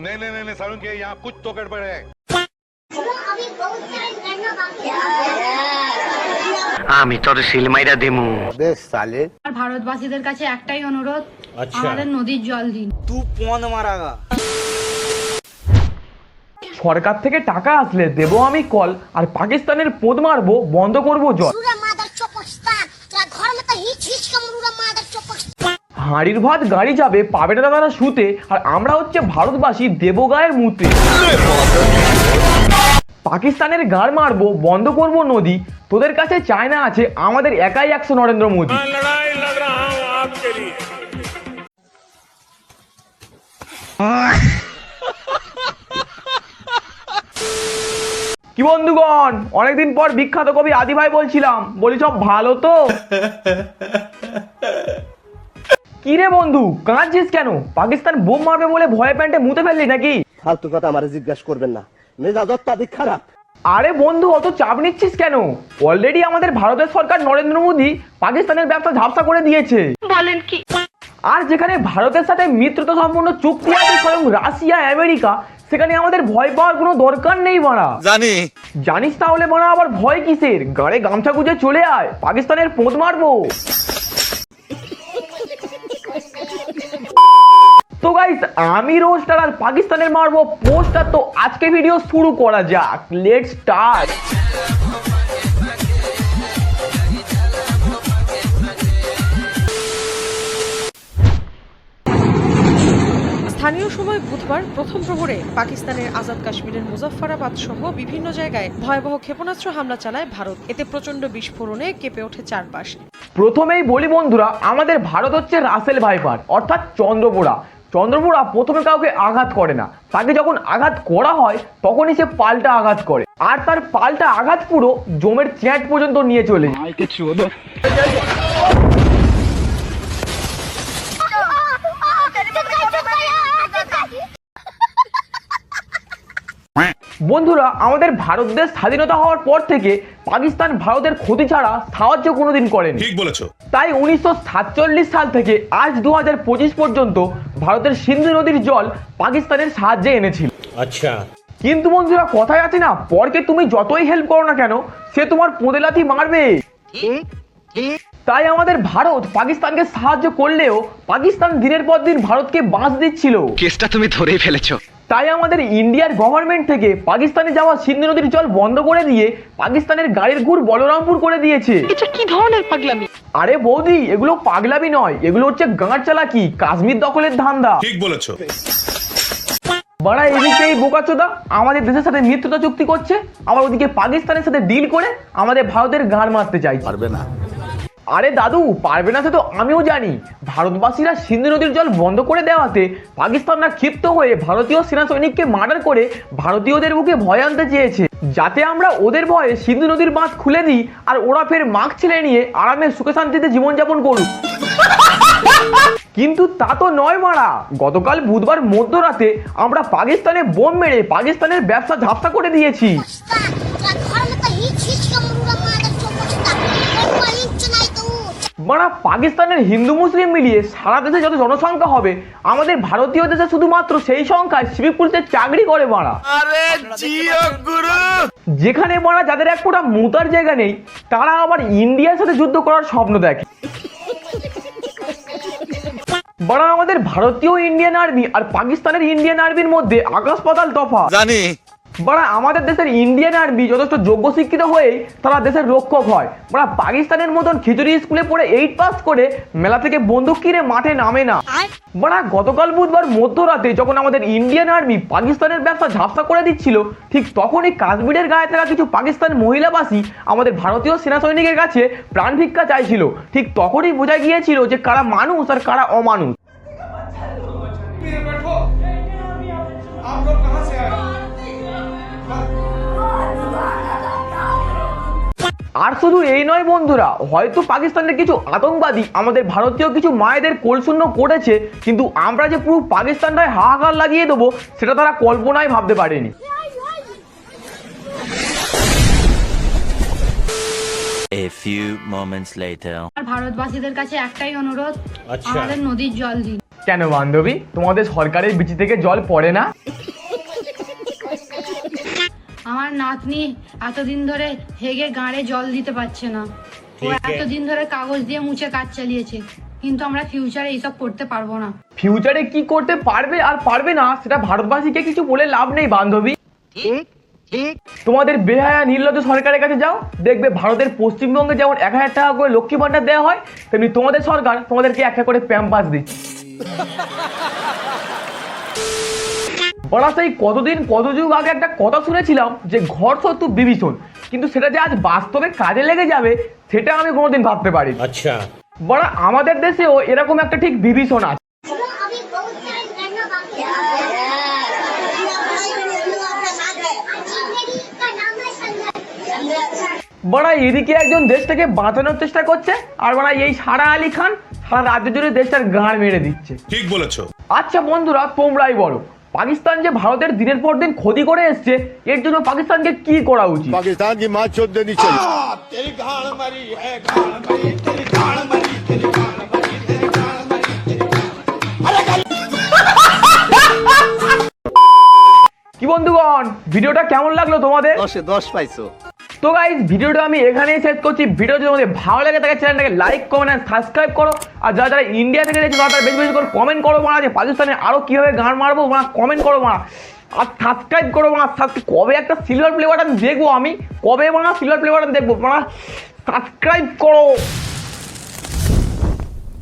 नहीं नहीं नहीं सारुण के यहाँ कुछ तो गड़बड़ है। আমি তোর সিলমাইরা দিমু বেশ সালে। আর ভারতবাসীদের কাছে একটাই অনুরোধ, আমাদের নদীর জল দিন। তুই পন মারাগা। সরকার থেকে টাকা আসলে দেব আমি কল, আর পাকিস্তানের পোদ মারবো, বন্ধ করবো জল। হাঁড়ির ভাত গাড়ি যাবে, পাবে না তারা শুতে, আর আমরা হচ্ছে ভারতবাসী দেবগায়ের মুতে। পাকিস্তানের গাড় মারবো, বন্ধ করবো নদী, তোদের কাছে চায়না আছে, আমাদের একাই 100 নরেন্দ্র মোদী। কি বন্ধুগণ, অনেকদিন পর বিখ্যাত কবি আদি ভাই বলছিলাম, বলি সব ভালো তো? কি রে বন্ধু, কাঁদছিস কেন? পাকিস্তান বোম মারবে বলে ভয়ে প্যান্টে মুতে ফেললি নাকি? ফালতু কথা আমারে জিজ্ঞাসা করবেন না, মেজাজ অত্যাধিক খারাপ। আরে বন্ধু, অত চাপ নিচ্ছিস কেন? অলরেডি আমাদের ভারতের সরকার নরেন্দ্র মোদী পাকিস্তানের ব্যবসা ঝাপসা করে দিয়েছে। বলেন কি? আর যেখানে ভারতের সাথে মিত্রতা সম্পন্ন চুক্তি আছে স্বয়ং রাশিয়া আমেরিকা, সেখানে আমাদের ভয় পাওয়ার কোনো দরকার নেই বাড়া। জানিস তাহলে বাড়া আবার ভয় কিসের? গাড়ে গামছা গুজে চলে আয়, পাকিস্তানের পোঁদ মারবো। তো গাইস, আমি রোস্টার আর পাকিস্তানের মারবো পোস্টার। তো আজকে ভিডিও শুরু করা যাক, লেটস স্টার্ট। স্থানীয় সময় বুধবার প্রথম প্রহরে পাকিস্তানের আজাদ কাশ্মীরের মুজফফরাবাদ সহ বিভিন্ন জায়গায় ভয়াবহ ক্ষেপণাস্ত্র হামলা চালায় ভারত। এতে প্রচন্ড বিস্ফোরণে কেঁপে ওঠে চারপাশ। প্রথমেই বলি বন্ধুরা, আমাদের ভারত হচ্ছে রাসেল ভাইপার অর্থাৎ চন্দ্রবোড়া। চন্দ্রবোড়া প্রথমে কাউকে আঘাত করে না, তাকে যখন আঘাত করা হয় তখনই সে পাল্টা আঘাত করে, আর তার পাল্টা আঘাত পুরো জমের চ্যাট পর্যন্ত নিয়ে চলে যায়। বন্ধুরা, আমাদের ভারত দেশ স্বাধীনতা হওয়ার পর থেকে পাকিস্তান ভারতের ক্ষতি ছাড়া সাহায্য কোনোদিন করেনি। ঠিক বলেছো। তাই 1947 সাল থেকে আজ 2025 পর্যন্ত ভারতের সিন্ধু নদীর জল পাকিস্তানের সাহায্যে এনেছিল। আচ্ছা, কিন্তু বন্ধুরা কথায় আছে না, পরকে তুমি যতই হেল্প করো না কেন, সে তোমার পোঁদে লাথি মারবে। তাই আমাদের ভারত পাকিস্তানকে সাহায্য করলেও পাকিস্তান দিনের পর দিন ভারতকে বাঁশ দিচ্ছিল। কেসটা তুমি ধরেই ফেলেছো। তাই আমাদের ইন্ডিয়ার গভর্নমেন্ট থেকে পাকিস্তানে যাওয়া সিন্ধু নদীর জল বন্ধ করে দিয়ে পাকিস্তানের গাড়ির ঘুর বলরামপুর করে দিয়েছে। এটা কি ধরনের পাগলামি? আরে বৌদি, এগুলো পাগলামি নয়, এগুলো হচ্ছে গাঁট চালাকি, কাশ্মীর দখলের ধান্দা। ঠিক বলেছো। বাড়া এদিকে এই বোকাচোদা আমাদের দেশের সাথে মিত্রতা চুক্তি করছে, আবার ওদিকে পাকিস্তানের সাথে ডিল করে আমাদের ভারতের গাঁড় মারতে চাইছে। পারবে না। আরে দাদু, পারবে না সে তো আমিও জানি। ভারতবাসীরা সিন্ধু নদীর জল বন্ধ করে দেওয়াতে পাকিস্তানরা ক্ষিপ্ত হয়ে ভারতীয় সেনা সৈনিককে মার্ডার করে ভারতীয়দের বুকে ভয় আনতে চেয়েছে, যাতে আমরা ওদের ভয়ে সিন্ধু নদীর বাঁধ খুলে দিই আর ওরা ফের মাস্ক ছেড়ে নিয়ে আরামে সুখে শান্তিতে জীবনযাপন করুক। কিন্তু তা তো নয় মারা। গতকাল বুধবার মধ্যরাতে আমরা পাকিস্তানে বোম মেরে পাকিস্তানের ব্যবসা ঝাপসা করে দিয়েছি। মানে পাকিস্তানের হিন্দু মুসলিম মিলিয়ে সারা দেশে যত জনসংখ্যা হবে, আমাদের ভারতীয় দেশে শুধুমাত্র সেই সংখ্যায় সিভিক পুলিশের চাকরি করে মারা। যেখানে মারা যাদের এক ফোঁটা মুতার জায়গা নেই, তারা আবার ইন্ডিয়ার সাথে যুদ্ধ করার স্বপ্ন দেখে। বাড়া আমাদের ভারতীয় ইন্ডিয়ান আর্মি আর পাকিস্তানের ইন্ডিয়ান আর্মির মধ্যে আকাশ পাতাল তফাৎ। জানি বাড়া, আমাদের দেশের ইন্ডিয়ান আর্মি যথেষ্ট যোগ্য শিক্ষিত হয়ে তারা দেশের রক্ষক হয়। বাড়া পাকিস্তানের মতন খিচুড়ি স্কুলে পড়ে 8 পাস করে মেলা থেকে বন্দুক কিনে মাঠে নামে না। বাড়া গতকাল বুধবার মধ্যরাতে যখন আমাদের ইন্ডিয়ান আর্মি পাকিস্তানের ব্যবসা ঝাপসা করে দিচ্ছিল, ঠিক তখনই কাশ্মীরের গায়ে থাকা কিছু পাকিস্তান মহিলাবাসী আমাদের ভারতীয় সেনা সৈনিকের কাছে প্রাণ ভিক্ষা চাইছিল। ঠিক তখনই বোঝা গিয়েছিল যে কারা মানুষ আর কারা অমানুষ। আর শুধু এই নয় বন্ধুরা, হয়তো পাকিস্তানের কিছু আতঙ্কবাদী আমাদের ভারতীয় কিছু মায়েদের কোলশূন্য করেছে, কিন্তু আমরা যে পুরো পাকিস্তানটায় হাহাকার লাগিয়ে দেবো সেটা তারা কল্পনায় ভাবতে পারেনি। A few moments later. আর ভারতবাসীদের কাছে একটাই অনুরোধ, আমাদের নদীর জল দিন। কেন বান্ধবী, তোমাদের সরকারের বিচি থেকে জল পড়ে না? আমার নাতনি এতদিন ধরে হেগে গাঁড়ে জল দিতে পারছে না। ও এতদিন ধরে কাগজ দিয়ে মুছে কাজ চালিয়েছে, কিন্তু আমরা ফিউচারে এইসব করতে পারবো না। ফিউচারে কি করতে পারবে আর পারবে না সেটা ভারতবাসীকে কিছু বলে লাভ নেই বান্ধবী। তোমাদের বেহায়া নির্লজ্জ সরকারের কাছে যাও, দেখবে ভারতের পশ্চিমবঙ্গে যেমন 1000 টাকা করে লক্ষ্মী ভান্ডার দেওয়া হয়, তেমনি তোমাদের সরকার তোমাদেরকে একটা করে প্যাম্পাস দিচ্ছে। বড়া সেই কতদিন কত যুগ আগে একটা কথা শুনেছিলাম যে ঘর শত্রু বিভীষণ, কিন্তু সেটা যে আজ বাস্তবে কাজে লেগে যাবে সেটা আমি কোনোদিন ভাবতে পারি। আচ্ছা বড়া, আমাদের দেশেও এরকম একটা ঠিক বিভীষণ আছে। বড়া এদিকে একজন দেশটাকে বাঁচানোর চেষ্টা করছে, আর বড়া এই সারা আলী খান সারা রাজ্য জুড়ে দেশটার গাঁড় মেরে দিচ্ছে। ঠিক বলেছো। আচ্ছা বন্ধুরা, তোমরাই বলো, পাকিস্তান যে ভারতের দিনের পর দিন ক্ষতি করে এসছে, এর জন্য পাকিস্তানকে কি করা উচিত? पाकिस्तान की माँ चोद देनी चाहिए। কি বন্ধুগণ, ভিডিওটা কেমন লাগলো তোমাদের? 10 এ 10 পাইছো। তো গাইস, ভিডিওটা আমি এখানেই শেষ করছি। ভিডিও যদি তোমাদের ভালো লাগে থাকে চ্যানেলটাকে লাইক কমেন্ট আর সাবস্ক্রাইব করো। আর যারা যারা ইন্ডিয়া থেকে দেখছো তারা বেশি বেশি করে কমেন্ট করো মারা, যে পাকিস্তানে আরো কিভাবে গান মারবো মারা, কমেন্ট করো মারা। আর সাবস্ক্রাইব করো মারা। কবে একটা সিলভার প্লে বাটন দেখবো আমি, কবে মারা সিলভার প্লে বাটন দেখবো মারা, সাবস্ক্রাইব করো।